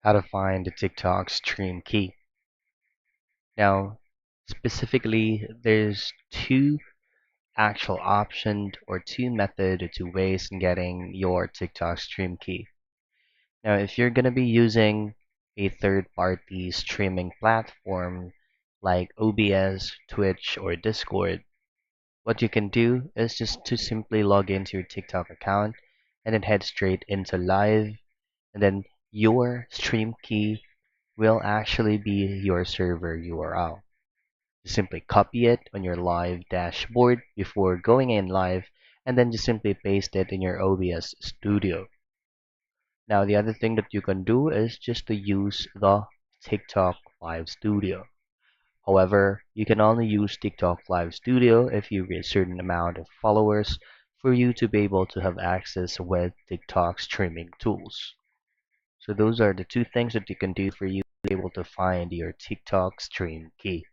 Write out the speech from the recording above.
How to find the TikTok stream key. Now, specifically, there's two actual options or two methods or two ways in getting your TikTok stream key. Now, if you're going to be using a third-party streaming platform like OBS, Twitch, or Discord, what you can do is just to simply log into your TikTok account and then head straight into live, and then your stream key will actually be your server URL. Just simply copy it on your live dashboard before going in live, and then just simply paste it in your OBS studio. Now, the other thing that you can do is just to use the TikTok Live Studio. However, you can only use TikTok Live Studio if you reach a certain amount of followers for you to be able to have access with TikTok streaming tools. So those are the two things that you can do for you to be able to find your TikTok stream key.